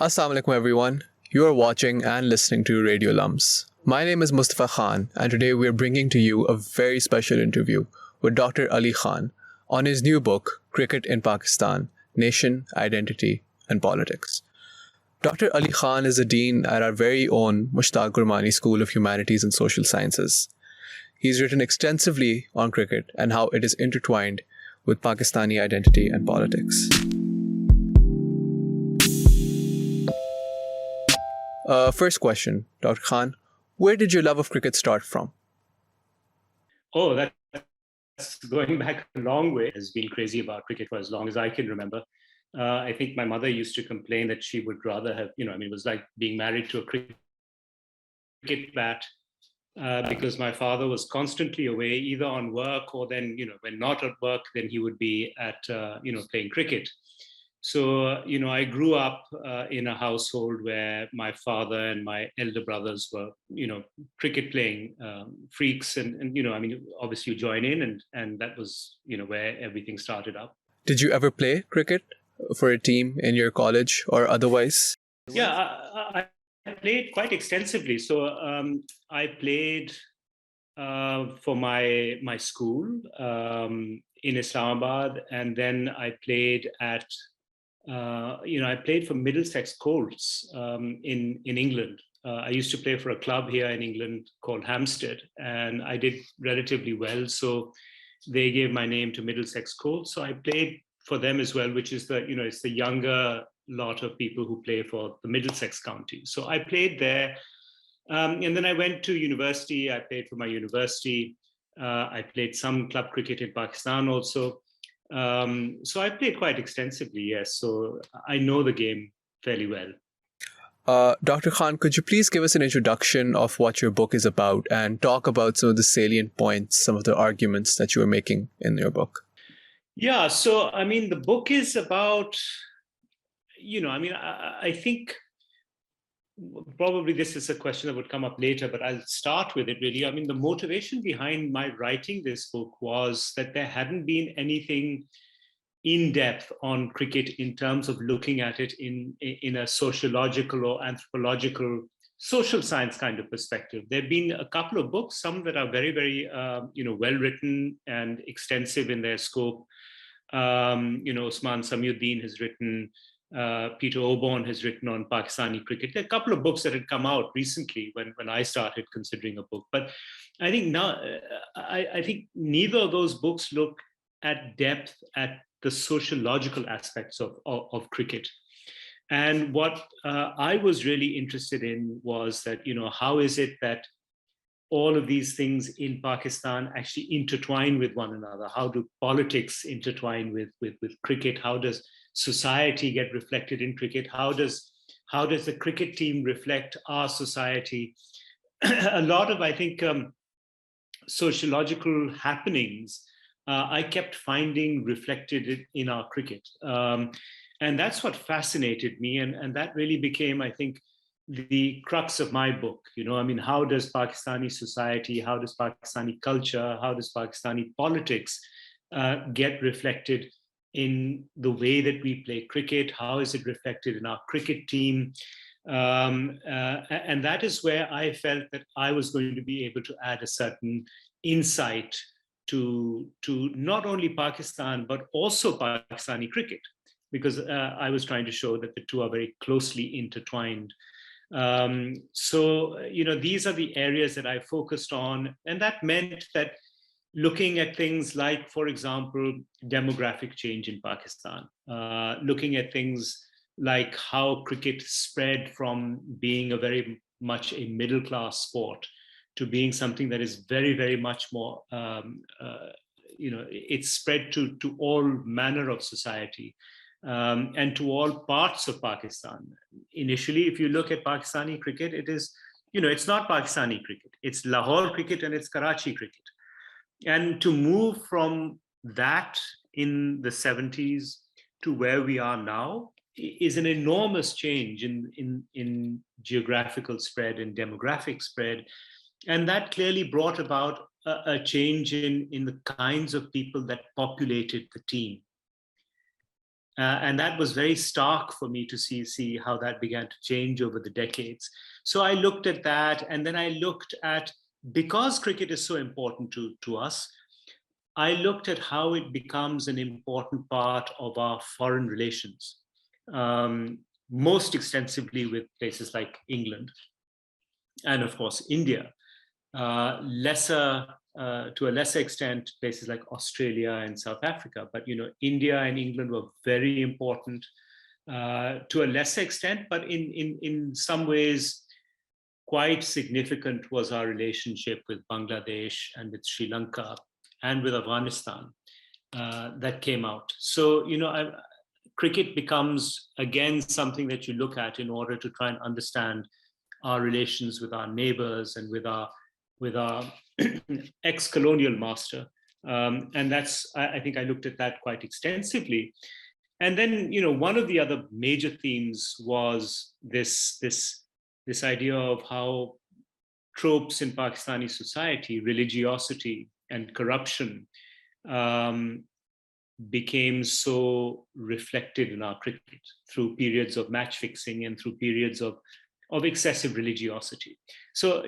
Assalamu alaikum everyone. You are watching and listening to Radio LUMS. My name is Mustafa Khan, and today we are bringing to you a very special interview with Dr. Ali Khan on his new book, Cricket in Pakistan, Nation, Identity and Politics. Dr. Ali Khan is the dean at our very own Mushtaq Gurmani School of Humanities and Social Sciences. He's written extensively on cricket and how it is intertwined with Pakistani identity and politics. First question, Dr. Khan, where did your love of cricket start from? Oh, that's going back a long way. Has been crazy about cricket for as long as I can remember. I think my mother used to complain that she would rather have, it was like being married to a cricket bat because my father was constantly away, either on work or then, when not at work, then he would be at, playing cricket. So, I grew up in a household where my father and my elder brothers were, cricket playing freaks. And obviously you join in and that was, where everything started up. Did you ever play cricket for a team in your college or otherwise? Yeah, I played quite extensively. So I played for my school in Islamabad, and then I played at I played for Middlesex Colts in England. I used to play for a club here in England called Hampstead, and I did relatively well. So they gave my name to Middlesex Colts. So I played for them as well, which is it's the younger lot of people who play for the Middlesex County. So I played there. And then I went to university. I played for my university. I played some club cricket in Pakistan also. So I played quite extensively, yes. So I know the game fairly well. Dr. Khan, could you please give us an introduction of what your book is about and talk about some of the salient points, some of the arguments that you were making in your book? Yeah, so the book is about, I think probably this is a question that would come up later, but I'll start with it really. The motivation behind my writing this book was that there hadn't been anything in depth on cricket in terms of looking at it in a sociological or anthropological social science kind of perspective. There have been a couple of books, some that are very, very, well written and extensive in their scope. Osman Samiuddin has written, Peter Oborne has written on Pakistani cricket. There are a couple of books that had come out recently when I started considering a book. But I think now, I think neither of those books look at depth at the sociological aspects of cricket. And what I was really interested in was that, how is it that all of these things in Pakistan actually intertwine with one another? How do politics intertwine with cricket? How does society get reflected in cricket? How does the cricket team reflect our society? A lot of, I think, sociological happenings I kept finding reflected in our cricket. And that's what fascinated me. And that really became, I think, the crux of my book. How does Pakistani society, how does Pakistani culture, how does Pakistani politics get reflected in the way that we play cricket? How is it reflected in our cricket team? And that is where I felt that I was going to be able to add a certain insight to not only Pakistan, but also Pakistani cricket, because I was trying to show that the two are very closely intertwined. So, these are the areas that I focused on. And that meant that looking at things like, for example, demographic change in Pakistan, looking at things like how cricket spread from being a very much a middle class sport to being something that is very, very much more, it's spread to all manner of society and to all parts of Pakistan. Initially, if you look at Pakistani cricket, it is, it's not Pakistani cricket. It's Lahore cricket and it's Karachi cricket. And to move from that in the 70s to where we are now is an enormous change in geographical spread and demographic spread. And that clearly brought about a change in the kinds of people that populated the team. And that was very stark for me to see how that began to change over the decades. So I looked at that, and then I looked at, because cricket is so important to us, I looked at how it becomes an important part of our foreign relations, most extensively with places like England and, of course, India. Lesser, to a lesser extent, places like Australia and South Africa. But India and England were very important to a lesser extent, but in some ways quite significant was our relationship with Bangladesh and with Sri Lanka and with Afghanistan that came out. So cricket becomes again something that you look at in order to try and understand our relations with our neighbors and with our ex-colonial master. And that's, I think I looked at that quite extensively. And then, one of the other major themes was this idea of how tropes in Pakistani society, religiosity and corruption, became so reflected in our cricket through periods of match fixing and through periods of excessive religiosity. So,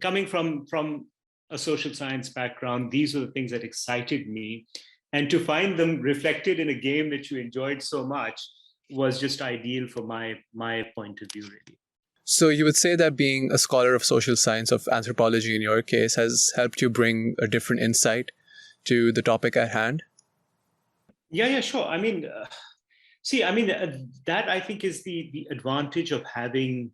coming from a social science background, these were the things that excited me. And to find them reflected in a game that you enjoyed so much was just ideal for my point of view, really. So you would say that being a scholar of social science, of anthropology in your case, has helped you bring a different insight to the topic at hand? Yeah, sure. That I think is the advantage of having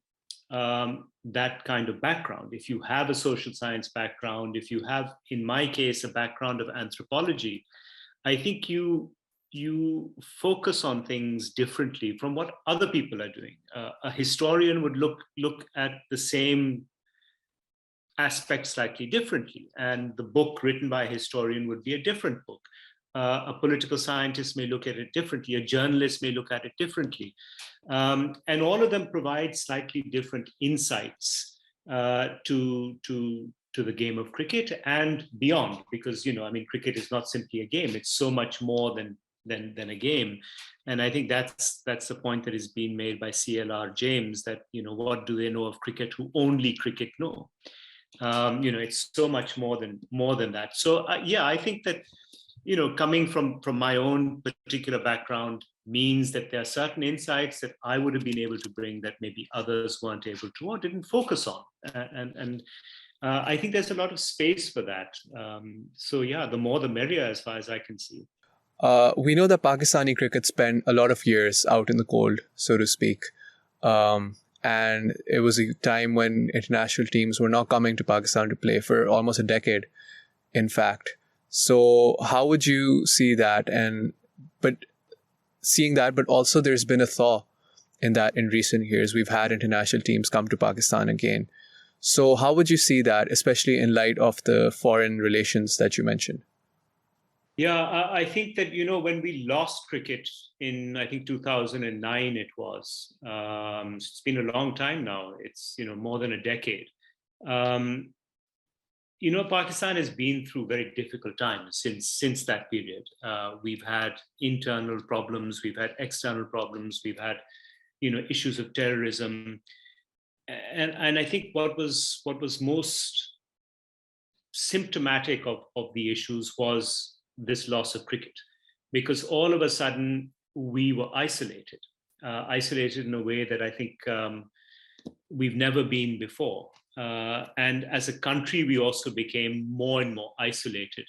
that kind of background. If you have a social science background, if you have, in my case, a background of anthropology, I think you focus on things differently from what other people are doing. A historian would look at the same aspect slightly differently, and the book written by a historian would be a different book. A political scientist may look at it differently. A journalist may look at it differently. And all of them provide slightly different insights to the game of cricket and beyond, because, cricket is not simply a game. It's so much more than a game. And I think that's the point that is being made by CLR James, that, what do they know of cricket who only cricket know? It's so much more than that. So, I think that, coming from my own particular background means that there are certain insights that I would have been able to bring that maybe others weren't able to or didn't focus on. And I think there's a lot of space for that. The more the merrier, as far as I can see. We know that Pakistani cricket spent a lot of years out in the cold, so to speak. And it was a time when international teams were not coming to Pakistan to play for almost a decade, in fact. So how would you see that? But also there's been a thaw in that in recent years. We've had international teams come to Pakistan again. So how would you see that, especially in light of the foreign relations that you mentioned? Yeah, I think that, when we lost cricket in, I think, 2009, it was, it's been a long time now. It's, more than a decade. Pakistan has been through very difficult times since that period. We've had internal problems, we've had external problems, we've had, issues of terrorism, and I think what was most symptomatic of the issues was this loss of cricket, because all of a sudden we were isolated in a way that I think we've never been before. And as a country, we also became more and more isolated,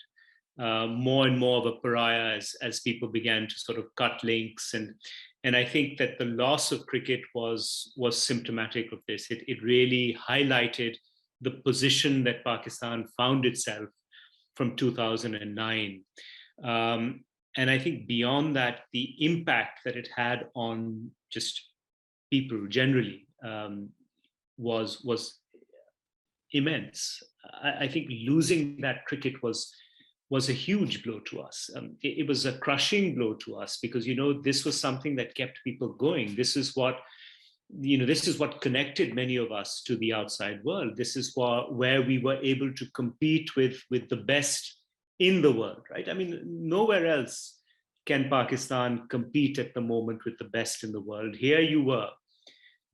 more and more of a pariah as people began to sort of cut links. And I think that the loss of cricket was symptomatic of this. It really highlighted the position that Pakistan found itself from 2009. And I think beyond that, the impact that it had on just people generally was immense. I think losing that cricket was a huge blow to us. It was a crushing blow to us, because this was something that kept people going. This is what connected many of us to the outside world. This is where we were able to compete with the best in the world, right? I mean, nowhere else can Pakistan compete at the moment with the best in the world? Here you were,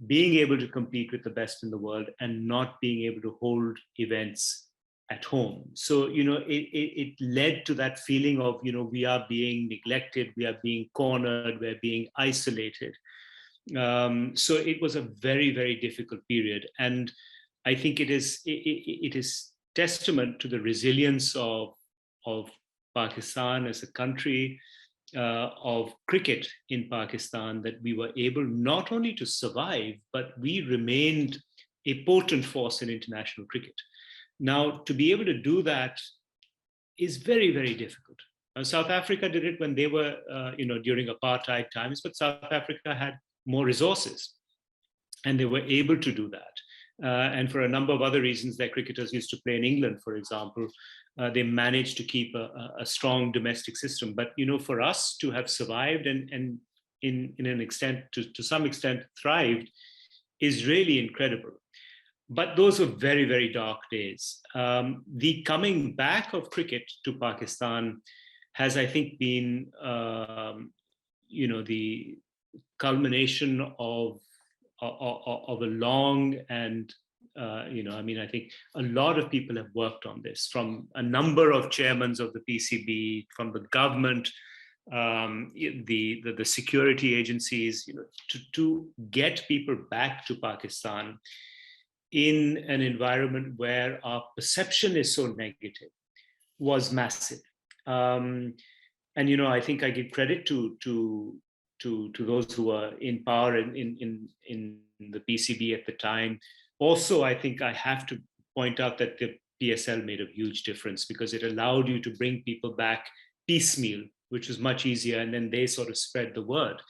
being able to compete with the best in the world and not being able to hold events at home. So, it led to that feeling of, we are being neglected, we are being cornered, we're being isolated. So it was a very, very difficult period. And I think it is testament to the resilience of Pakistan as a country, of cricket in Pakistan, that we were able not only to survive, but we remained a potent force in international cricket. Now, to be able to do that is very, very difficult. South Africa did it when they were, during apartheid times, but South Africa had more resources and they were able to do that. And for a number of other reasons, their cricketers used to play in England, for example. They managed to keep a strong domestic system. But, for us to have survived and in an extent, to some extent, thrived is really incredible. But those were very, very dark days. The coming back of cricket to Pakistan has, I think, been, the culmination of a long and, I think a lot of people have worked on this, from a number of chairmen of the PCB, from the government, the security agencies, to get people back to Pakistan in an environment where our perception is so negative was massive. And, I think I give credit to those who were in power in the PCB at the time. Also, I think I have to point out that the PSL made a huge difference, because it allowed you to bring people back piecemeal, which was much easier, and then they sort of spread the word.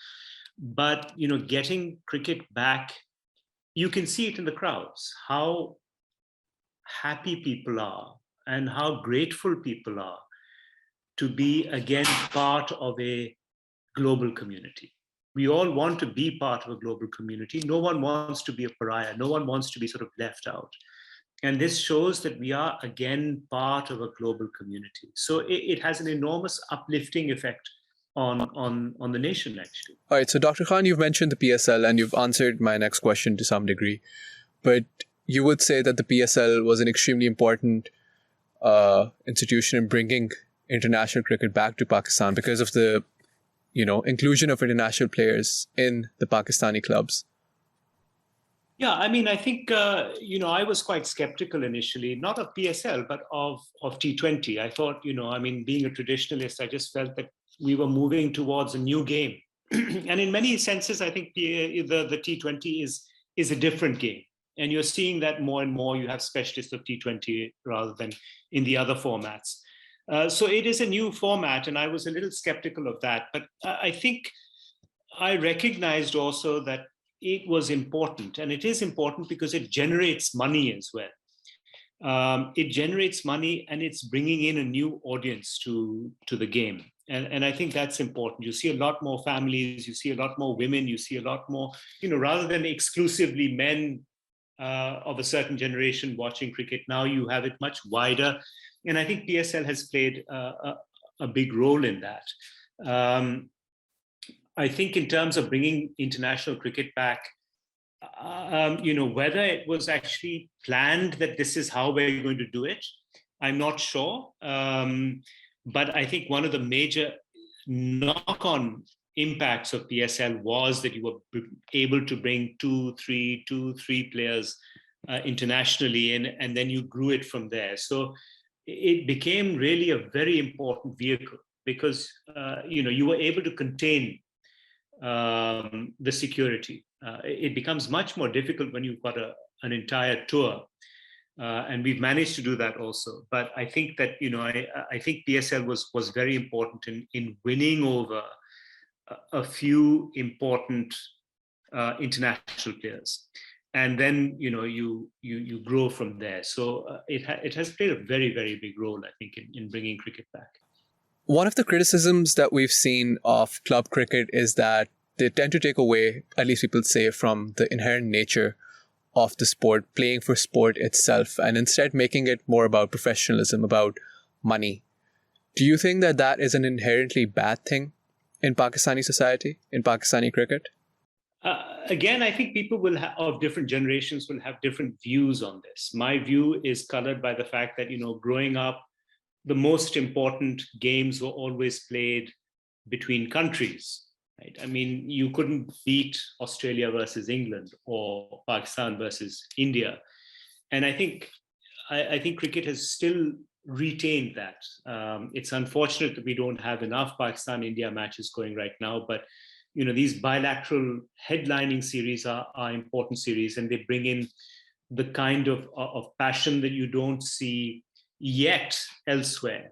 But, getting cricket back, you can see it in the crowds, how happy people are and how grateful people are to be again part of a global community. We all want to be part of a global community. No one wants to be a pariah. No one wants to be sort of left out. And this shows that we are again part of a global community. So it has an enormous uplifting effect on the nation, actually. All right, so Dr. Khan, you've mentioned the PSL and you've answered my next question to some degree, but you would say that the PSL was an extremely important institution in bringing international cricket back to Pakistan because of the, inclusion of international players in the Pakistani clubs. Yeah, I think, I was quite skeptical initially, not of PSL, but of T20. I thought, being a traditionalist, I just felt that we were moving towards a new game. And in many senses, I think the T20 is a different game. And you're seeing that more and more. You have specialists of T20 rather than in the other formats. So it is a new format, and I was a little skeptical of that. But I think I recognized also that it was important, and it is important because it generates money as well. It generates money, and it's bringing in a new audience to the game. And I think that's important. You see a lot more families, you see a lot more women, you see a lot more, rather than exclusively men of a certain generation watching cricket, now you have it much wider. And I think PSL has played a big role in that. I think in terms of bringing international cricket back, whether it was actually planned that this is how we're going to do it, I'm not sure. But I think one of the major knock-on impacts of PSL was that you were able to bring two, three players internationally in, and then you grew it from there. So it became really a very important vehicle because, you were able to contain the security. It becomes much more difficult when you've got an entire tour. And we've managed to do that also. But I think that, I think PSL was very important in winning over a few important international players. And then, you grow from there. So it has played a very, very big role, I think, in bringing cricket back. One of the criticisms that we've seen of club cricket is that they tend to take away, at least people say, from the inherent nature of the sport, playing for sport itself, and instead making it more about professionalism, about money. Do you think that that is an inherently bad thing? in Pakistani society, in Pakistani cricket? Again, I think people of different generations will have different views on this. My view is colored by the fact that, growing up, the most important games were always played between countries. Right? I mean, you couldn't beat Australia versus England or Pakistan versus India, and I think cricket has still retained that. It's unfortunate that we don't have enough Pakistan-India matches going right now, but these bilateral headlining series are important series, and they bring in the kind of passion that you don't see yet elsewhere.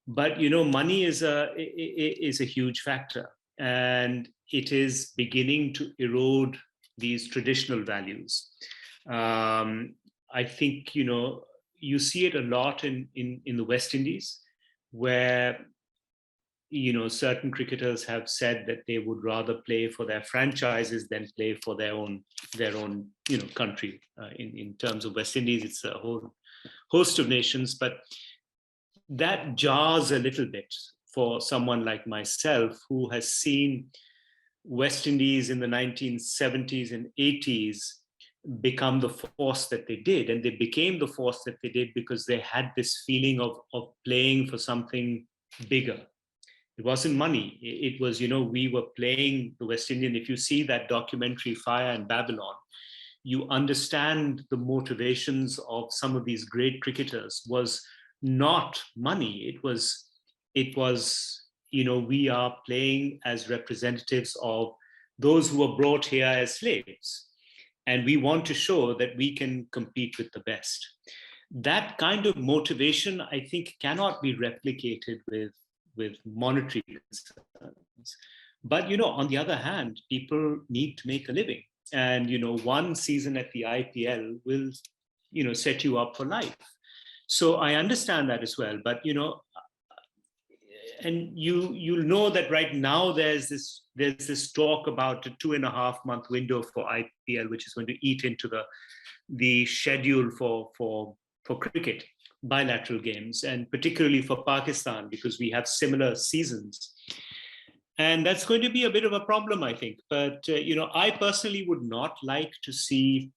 But money is a huge factor, and it is beginning to erode these traditional values. I think you see it a lot in the West Indies, where certain cricketers have said that they would rather play for their franchises than play for their own country. In terms of West Indies, it's a whole host of nations, but that jars a little bit for someone like myself, who has seen West Indies in the 1970s and 80s become the force that they did. And they became the force that they did because they had this feeling of playing for something bigger. It wasn't money. It was, we were playing the West Indian. If you see that documentary, Fire in Babylon, you understand the motivations of some of these great cricketers was not money. It was, we are playing as representatives of those who were brought here as slaves. And we want to show that we can compete with the best. That kind of motivation, I think, cannot be replicated with monetary concerns. But, on the other hand, people need to make a living. And, one season at the IPL will, set you up for life. So I understand that as well. But, and you'll know that right now there's this talk about a 2.5-month window for IPL, which is going to eat into the schedule for cricket, bilateral games, and particularly for Pakistan, because we have similar seasons. And that's going to be a bit of a problem, I think. But, I personally would not like to see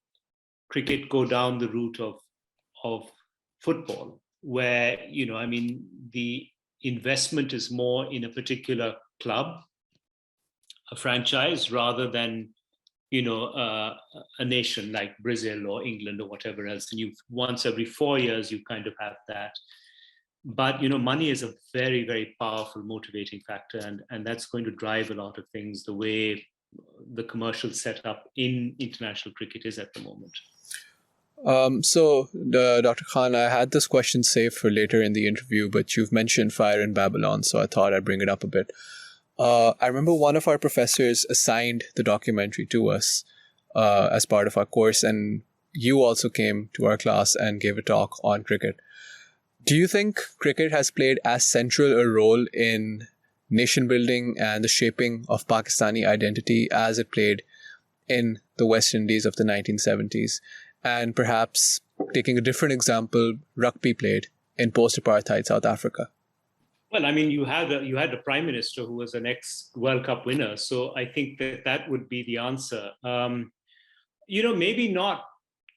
cricket go down the route of football, where, the investment is more in a particular club, a franchise, rather than, a nation like Brazil or England or whatever else. And once every 4 years, you kind of have that. But, money is a very, very powerful motivating factor. And that's going to drive a lot of things, the way the commercial setup in international cricket is at the moment. Dr. Khan, I had this question saved for later in the interview, but you've mentioned Fire in Babylon, so I thought I'd bring it up a bit. I remember one of our professors assigned the documentary to us as part of our course, and you also came to our class and gave a talk on cricket. Do you think cricket has played as central a role in nation building and the shaping of Pakistani identity as it played in the West Indies of the 1970s? And perhaps, taking a different example, rugby played in post-apartheid South Africa? Well, you had a prime minister who was an ex-World Cup winner, so I think that would be the answer. Maybe not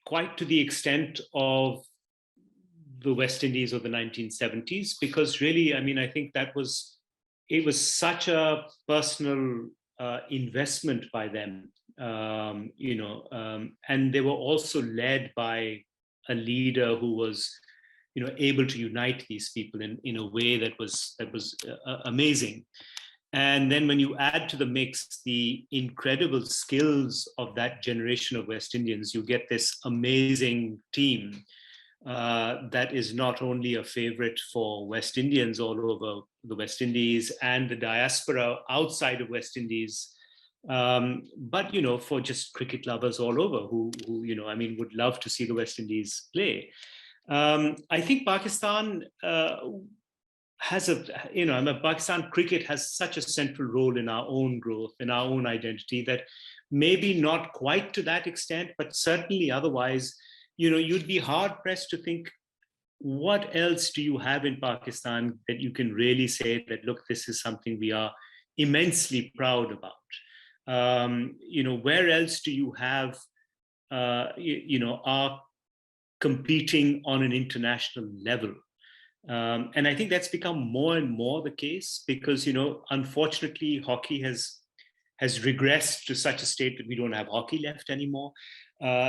quite to the extent of the West Indies of the 1970s, because really, I think it was such a personal investment by them. And they were also led by a leader who was, able to unite these people in a way that was amazing. And then when you add to the mix the incredible skills of that generation of West Indians, you get this amazing team that is not only a favorite for West Indians all over the West Indies and the diaspora outside of West Indies, but for just cricket lovers all over who would love to see the West Indies play. I think Pakistan Pakistan cricket has such a central role in our own growth, in our own identity, that maybe not quite to that extent, but certainly otherwise, you'd be hard pressed to think, what else do you have in Pakistan that you can really say that, look, this is something we are immensely proud about. Where else do you have, are competing on an international level? And I think that's become more and more the case because, unfortunately, hockey has regressed to such a state that we don't have hockey left anymore.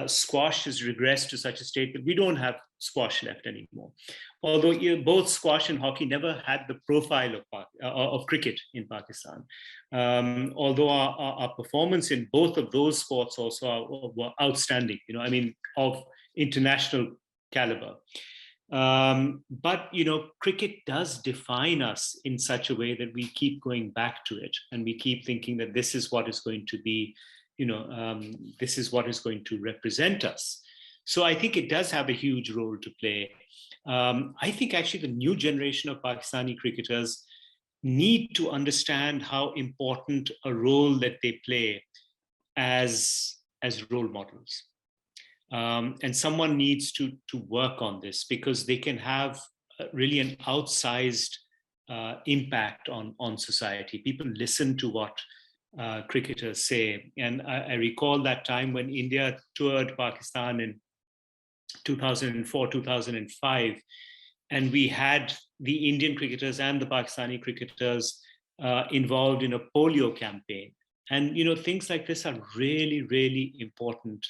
Squash has regressed to such a state that we don't have squash left anymore. Although both squash and hockey never had the profile of cricket in Pakistan. Although our performance in both of those sports also were outstanding, of international caliber. But cricket does define us in such a way that we keep going back to it, and we keep thinking that this is what is going to be, this is what is going to represent us. So I think it does have a huge role to play. I think actually the new generation of Pakistani cricketers need to understand how important a role that they play as role models. And someone needs to work on this because they can have really an outsized impact on society. People listen to what cricketers say. And I recall that time when India toured Pakistan in 2004, 2005, and we had the Indian cricketers and the Pakistani cricketers involved in a polio campaign. And, things like this are really, really important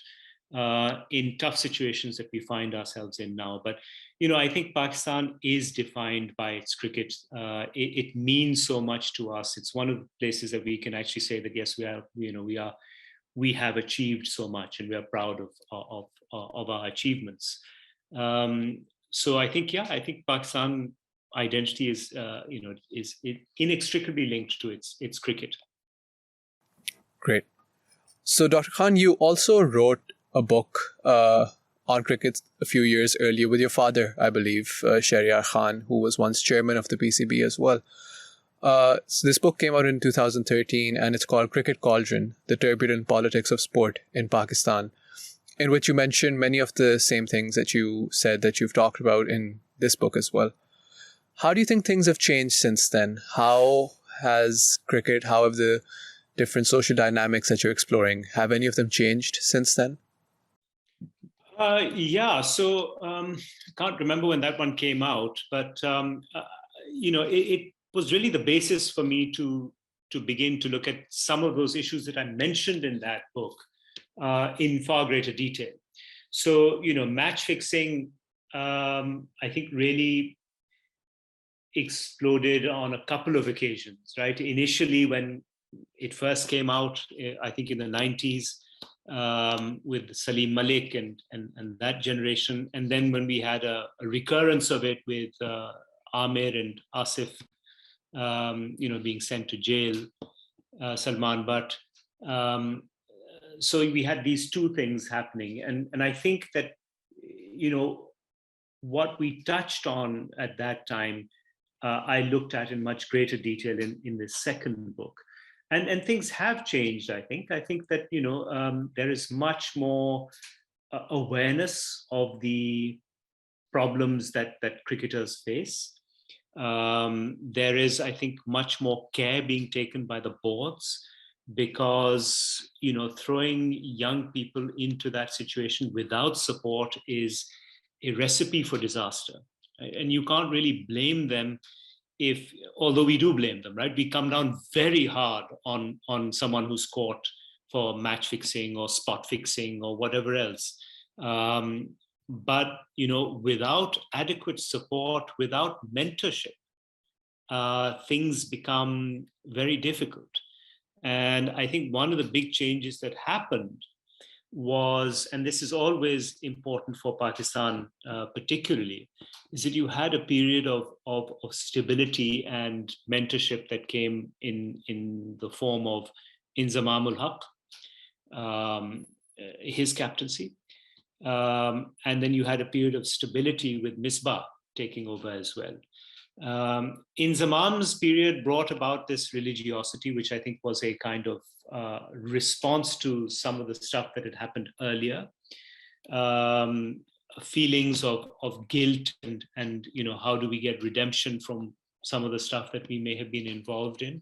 in tough situations that we find ourselves in now. But, I think Pakistan is defined by its cricket. It means so much to us. It's one of the places that we can actually say that, yes, we have achieved so much and we are proud of our achievements. So I think Pakistan identity is inextricably linked to its cricket. Great. So, Dr. Khan, you also wrote a book on cricket a few years earlier with your father, I believe, Shahryar Khan, who was once chairman of the PCB as well. So this book came out in 2013, and it's called Cricket Cauldron, The Turbulent Politics of Sport in Pakistan, in which you mentioned many of the same things that you said that you've talked about in this book as well. How do you think things have changed since then? How has cricket, how have the different social dynamics that you're exploring, have any of them changed since then? So I can't remember when that one came out, but it was really the basis for me to begin to look at some of those issues that I mentioned in that book in far greater detail. So match fixing, I think, really exploded on a couple of occasions. Right, initially when it first came out, I think in the 90s. With Salim Malik and that generation. And then when we had a recurrence of it with Amir and Asif, being sent to jail, Salman Butt. So we had these two things happening. And I think that, what we touched on at that time, I looked at in much greater detail in the second book. And things have changed, I think. I think that, there is much more awareness of the problems that cricketers face. There is, I think, much more care being taken by the boards because, throwing young people into that situation without support is a recipe for disaster. And you can't really blame them although we do blame them, right? We come down very hard on someone who's caught for match fixing or spot fixing or whatever else. But, without adequate support, without mentorship, things become very difficult. And I think one of the big changes that happened was, and this is always important for Pakistan particularly, is that you had a period of stability and mentorship that came in the form of Inzamam ul Haq, his captaincy. And then you had a period of stability with Misbah taking over as well. Inzamam's period brought about this religiosity, which I think was a kind of response to some of the stuff that had happened earlier. Feelings of guilt and how do we get redemption from some of the stuff that we may have been involved in.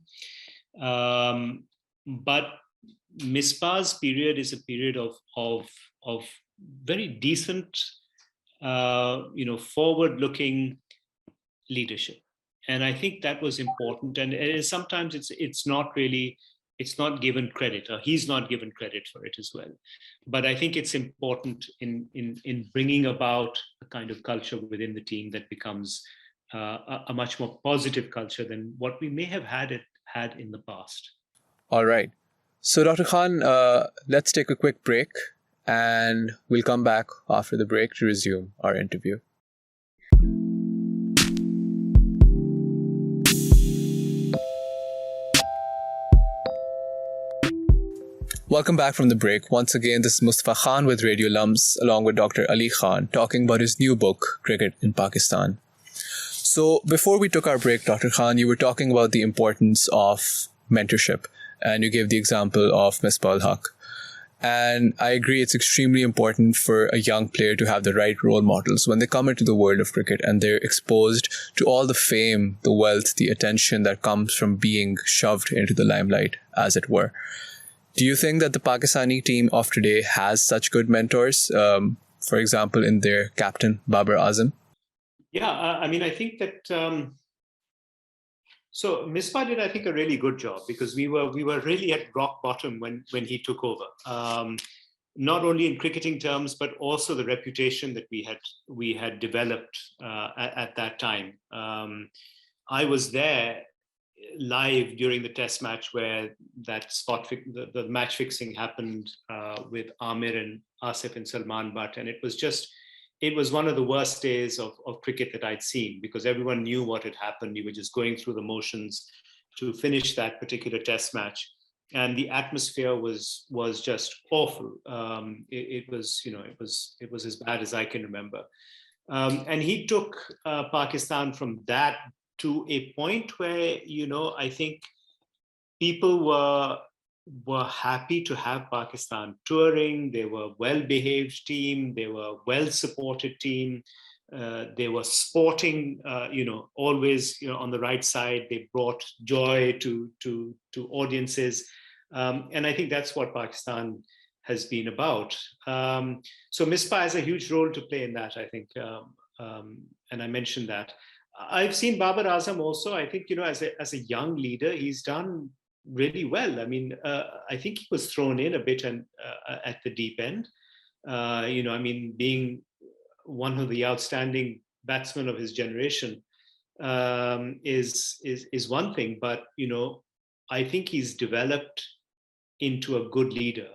But Misbah's period is a period of very decent, forward-looking leadership, and I think that was important. And sometimes it's not given credit, or he's not given credit for it as well. But I think it's important in bringing about a kind of culture within the team that becomes a much more positive culture than what we may have had in the past. All right. So, Dr. Khan, let's take a quick break and we'll come back after the break to resume our interview. Welcome back from the break. Once again, this is Mustafa Khan with Radio LUMS along with Dr. Ali Khan talking about his new book, Cricket in Pakistan. So before we took our break, Dr. Khan, you were talking about the importance of mentorship and you gave the example of Misbah al-Haq. And I agree it's extremely important for a young player to have the right role models when they come into the world of cricket and they're exposed to all the fame, the wealth, the attention that comes from being shoved into the limelight, as it were. Do you think that the Pakistani team of today has such good mentors, for example, in their captain, Babar Azam? Yeah, I think that so Misbah did, I think, a really good job, because we were really at rock bottom when he took over. Not only in cricketing terms, but also the reputation that we had developed at that time. I was there live during the test match where that the match fixing happened with Amir and Asif and Salman Butt, and it was one of the worst days of cricket that I'd seen, because everyone knew what had happened. You were just going through the motions to finish that particular test match, and the atmosphere was just awful. It was as bad as I can remember. And he took Pakistan from that to a point where, I think people were happy to have Pakistan touring. They were well-behaved team. They were well-supported team. They were sporting, always, on the right side. They brought joy to audiences, and I think that's what Pakistan has been about. So Misbah has a huge role to play in that, I think, and I mentioned that. I've seen Babar Azam also. I think, as a young leader, he's done really well. I mean, I think he was thrown in a bit at the deep end. Being one of the outstanding batsmen of his generation is one thing, but I think he's developed into a good leader.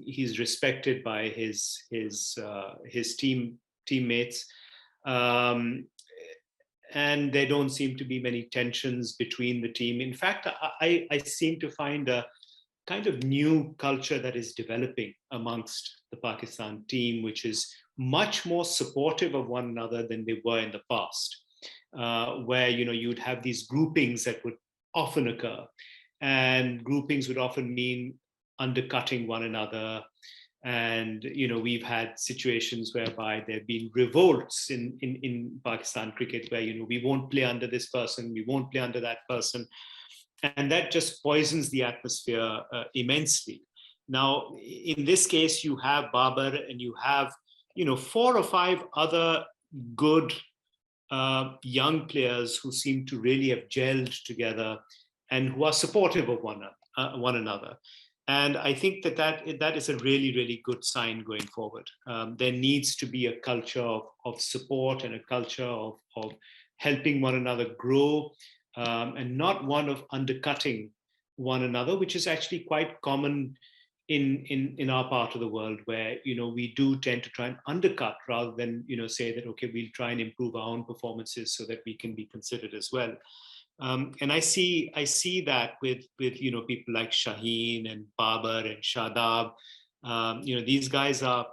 He's respected by his teammates. And there don't seem to be many tensions between the team. In fact, I seem to find a kind of new culture that is developing amongst the Pakistan team, which is much more supportive of one another than they were in the past, where you'd have these groupings that would often occur, and groupings would often mean undercutting one another. And we've had situations whereby there have been revolts in Pakistan cricket, where we won't play under this person, we won't play under that person, and that just poisons the atmosphere immensely. Now, in this case, you have Babar, and you have 4 or 5 other good young players who seem to really have gelled together and who are supportive of one another. And I think that is a really, really good sign going forward. There needs to be a culture of support and a culture of helping one another grow, and not one of undercutting one another, which is actually quite common in our part of the world, where we do tend to try and undercut rather than say that, okay, we'll try and improve our own performances so that we can be considered as well. And I see that with people like Shaheen and Babar and Shadab. These guys are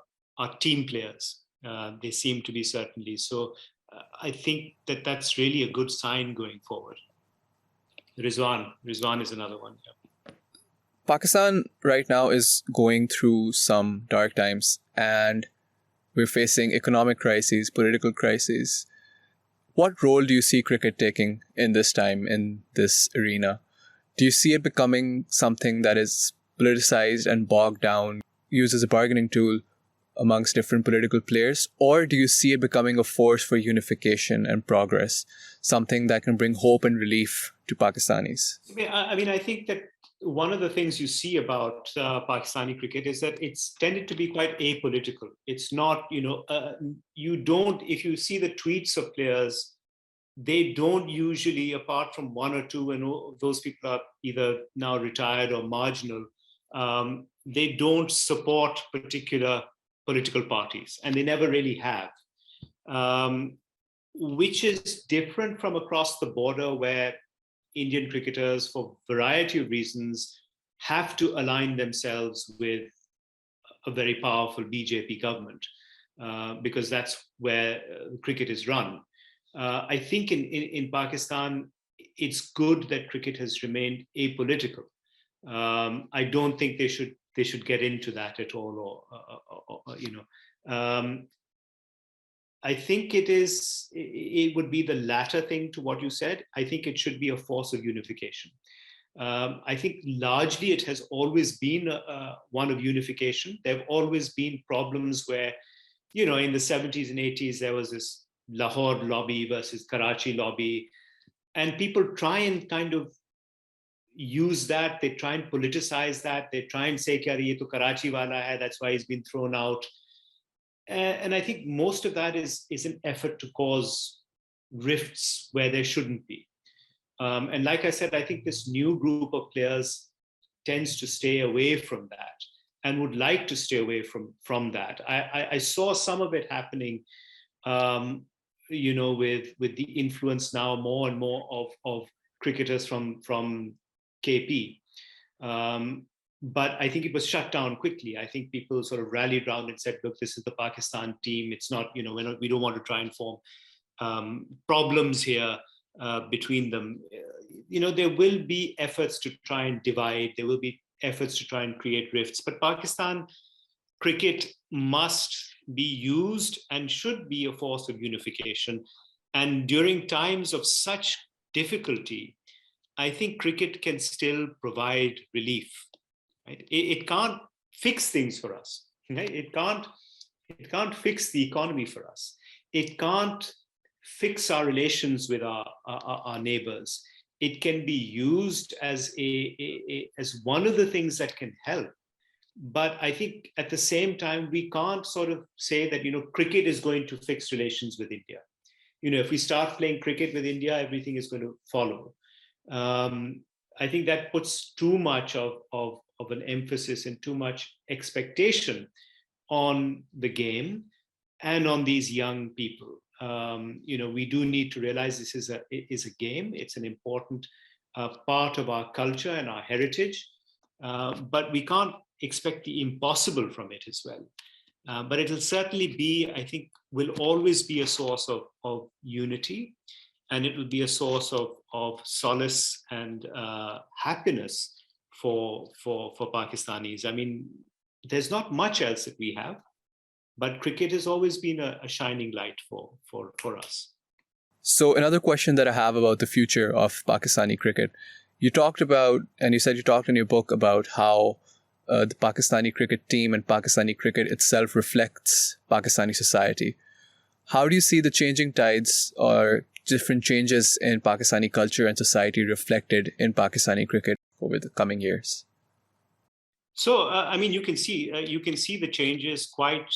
team players. They seem to be, certainly. So I think that's really a good sign going forward. Rizwan is another one. Yeah. Pakistan right now is going through some dark times, and we're facing economic crises, political crises. What role do you see cricket taking in this time, in this arena? Do you see it becoming something that is politicized and bogged down, used as a bargaining tool amongst different political players? Or do you see it becoming a force for unification and progress, something that can bring hope and relief to Pakistanis? I think that one of the things you see about Pakistani cricket is that it's tended to be quite apolitical. It's not, you don't, if you see the tweets of players, they don't usually, apart from one or two, and those people are either now retired or marginal, they don't support particular political parties, and they never really have, which is different from across the border where Indian cricketers, for a variety of reasons, have to align themselves with a very powerful BJP government, because that's where cricket is run. I think in Pakistan, it's good that cricket has remained apolitical. I don't think they should get into that at all, I think it would be the latter thing to what you said. I think it should be a force of unification. I think largely it has always been one of unification. There have always been problems where, in the 70s and 80s, there was this Lahore lobby versus Karachi lobby, and people try and kind of use that. They try and politicize that. They try and say, "Kya ye to Karachi wala hai, that's why he's been thrown out." And I think most of that is an effort to cause rifts where there shouldn't be. And like I said, I think this new group of players tends to stay away from that and would like to stay away from that. I saw some of it happening, with the influence now more and more of cricketers from KP. But I think it was shut down quickly. I think people sort of rallied around and said, look, this is the Pakistan team. It's not, we don't want to try and form problems here between them. There will be efforts to try and divide. There will be efforts to try and create rifts. But Pakistan cricket must be used and should be a force of unification. And during times of such difficulty, I think cricket can still provide relief. Right? It can't fix things for us. Right? It can't fix the economy for us. It can't fix our relations with our neighbors. It can be used as as one of the things that can help. But I think at the same time, we can't sort of say that, cricket is going to fix relations with India. If we start playing cricket with India, everything is going to follow. I think that puts too much of an emphasis and too much expectation on the game and on these young people. We do need to realize this is a game. It's an important part of our culture and our heritage, but we can't expect the impossible from it as well. But it'll certainly be, I think, will always be a source of unity, and it will be a source of solace and happiness for Pakistanis. I mean, there's not much else that we have, but cricket has always been a shining light for us. So another question that I have about the future of Pakistani cricket, you talked about, and you said you talked in your book about how the Pakistani cricket team and Pakistani cricket itself reflects Pakistani society. How do you see the changing tides or different changes in Pakistani culture and society reflected in Pakistani cricket over the coming years? So, you can see the changes quite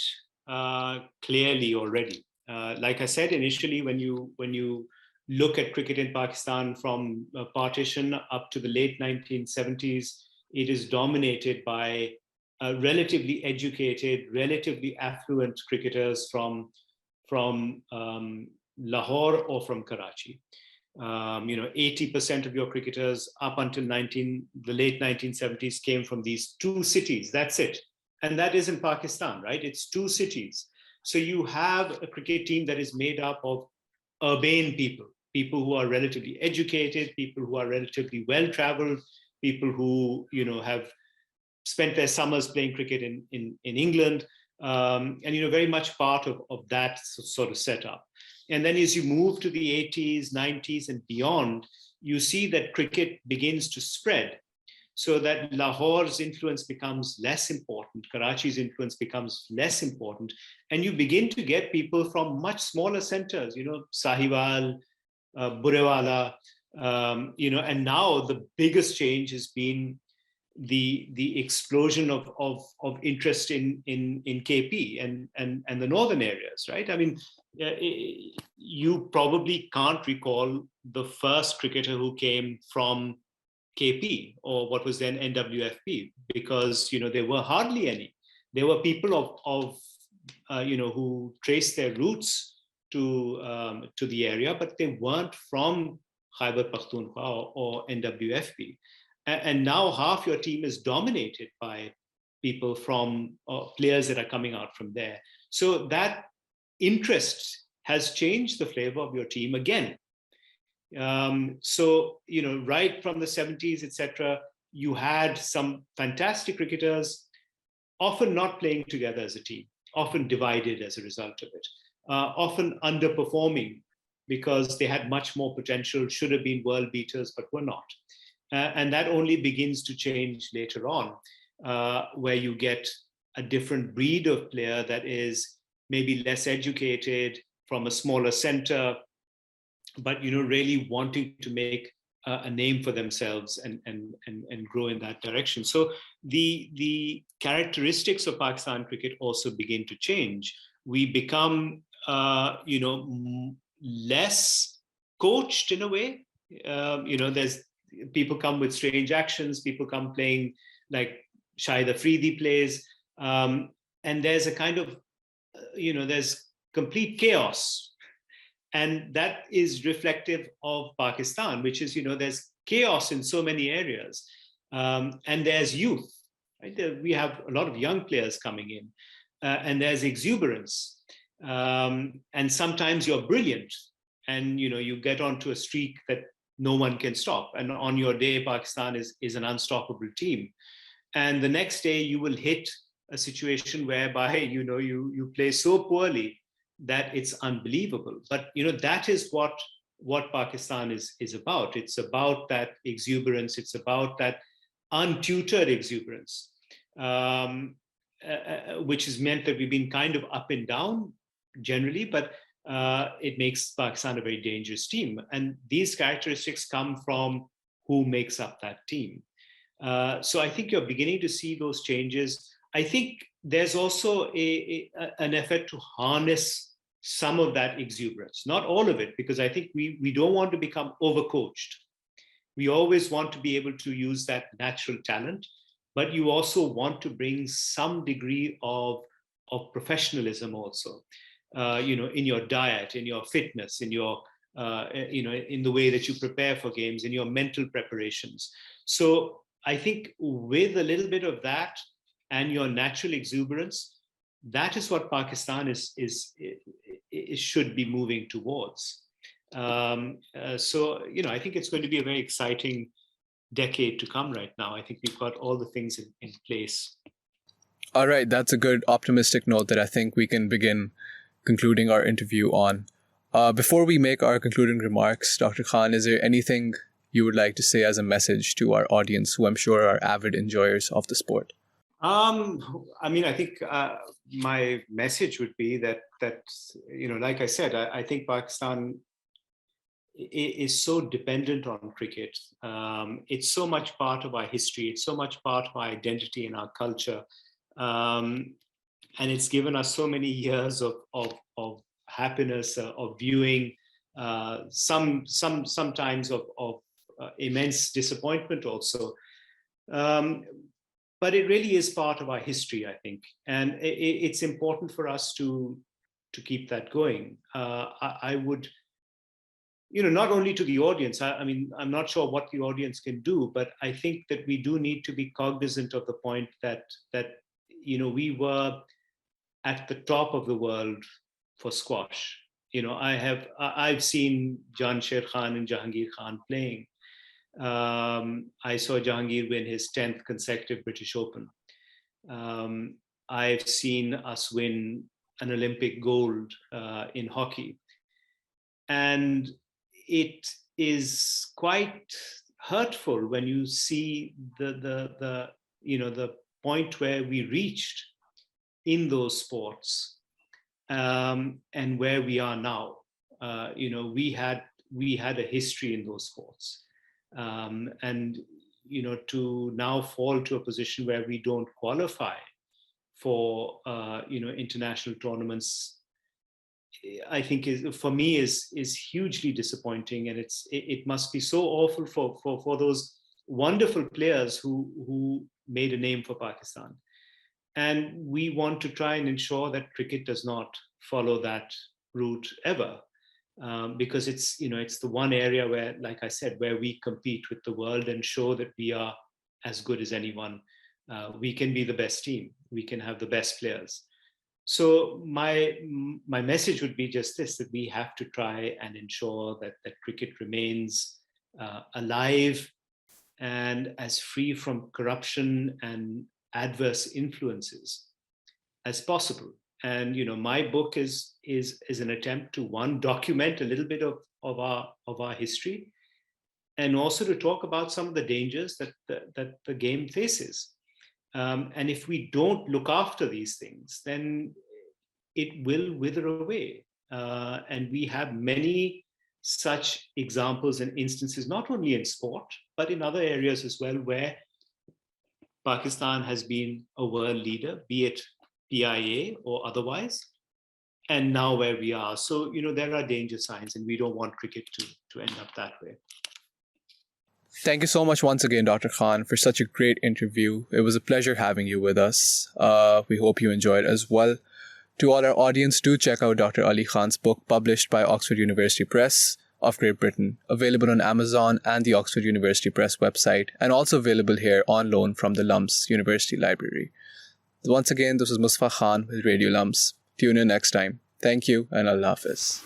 clearly already. Like I said initially, when you look at cricket in Pakistan from partition up to the late 1970s, it is dominated by relatively educated, relatively affluent cricketers from Lahore or from Karachi. 80% of your cricketers up until the late 1970s came from these two cities. That's it. And that is in Pakistan, right? It's two cities. So you have a cricket team that is made up of urbane people who are relatively educated, people who are relatively well-traveled, people who, have spent their summers playing cricket in England, and, very much part of that sort of setup. And then as you move to the 80s, 90s and beyond, you see that cricket begins to spread, so that Lahore's influence becomes less important, Karachi's influence becomes less important, and you begin to get people from much smaller centers, Sahiwal, Burewala, and now the biggest change has been the explosion of interest in KP and the northern areas, right? I mean, you probably can't recall the first cricketer who came from KP or what was then NWFP, because there were hardly any. There were people of who traced their roots to the area, but they weren't from Khyber Pakhtunkhwa or NWFP. And now half your team is dominated by people from players that are coming out from there. So that interest has changed the flavor of your team again. So, right from the 70s, etc., you had some fantastic cricketers, often not playing together as a team, often divided as a result of it, often underperforming because they had much more potential, should have been world beaters, but were not. And that only begins to change later on, where you get a different breed of player that is maybe less educated, from a smaller center, but really wanting to make a name for themselves and grow in that direction. So the characteristics of Pakistan cricket also begin to change. We become less coached in a way. There's people come with strange actions, people come playing like Shahid Afridi plays, and there's a kind of there's complete chaos. And that is reflective of Pakistan, which is, there's chaos in so many areas. And there's youth, right? We have a lot of young players coming in, and there's exuberance. And sometimes you're brilliant and, you get onto a streak that no one can stop. And on your day, Pakistan is an unstoppable team. And the next day you will hit a situation whereby, you play so poorly that it's unbelievable. But that is what Pakistan is about. It's about that exuberance. It's about that untutored exuberance, which has meant that we've been kind of up and down generally, but it makes Pakistan a very dangerous team. And these characteristics come from who makes up that team. So I think you're beginning to see those changes. I think there's also an effort to harness some of that exuberance, not all of it, because I think we don't want to become overcoached. We always want to be able to use that natural talent, but you also want to bring some degree of professionalism also, in your diet, in your fitness, in your, in the way that you prepare for games, in your mental preparations. So I think with a little bit of that, and your natural exuberance, that is what Pakistan should be moving towards. So, I think it's going to be a very exciting decade to come right now. I think we've got all the things in place. All right, that's a good optimistic note that I think we can begin concluding our interview on. Before we make our concluding remarks, Dr. Khan, is there anything you would like to say as a message to our audience, who I'm sure are avid enjoyers of the sport? I think my message would be that like I said, I think Pakistan is so dependent on cricket. It's so much part of our history. It's so much part of our identity and our culture. And it's given us so many years of happiness, of viewing, sometimes of immense disappointment also. But it really is part of our history, I think. And it's important for us to keep that going. I would, not only to the audience, I'm not sure what the audience can do, but I think that we do need to be cognizant of the point that we were at the top of the world for squash. I've seen Jansher Khan and Jahangir Khan playing. I saw Jahangir win his 10th consecutive British Open. I've seen us win an Olympic gold in hockey. And it is quite hurtful when you see the point where we reached in those sports, and where we are now. We had a history in those sports, and to now fall to a position where we don't qualify for international tournaments, I think for me is hugely disappointing, and it must be so awful for those wonderful players who made a name for Pakistan. And we want to try and ensure that cricket does not follow that route ever, because it's the one area where, like I said, where we compete with the world and show that we are as good as anyone. We can be the best team. We can have the best players. So my message would be just this: that we have to try and ensure that cricket remains alive and as free from corruption and adverse influences as possible. And my book is an attempt to, one, document a little bit of our history, and also to talk about some of the dangers that the game faces. And if we don't look after these things, then it will wither away. And we have many such examples and instances, not only in sport, but in other areas as well, where Pakistan has been a world leader, be it PIA or otherwise, and now where we are. So, there are danger signs, and we don't want cricket to end up that way. Thank you so much once again, Dr. Khan, for such a great interview. It was a pleasure having you with us. We hope you enjoyed as well. To all our audience, do check out Dr. Ali Khan's book, published by Oxford University Press of Great Britain, available on Amazon and the Oxford University Press website, and also available here on loan from the LUMS University Library. Once again, this is Mustafa Khan with Radio LUMS. Tune in next time. Thank you, and Allah Hafiz.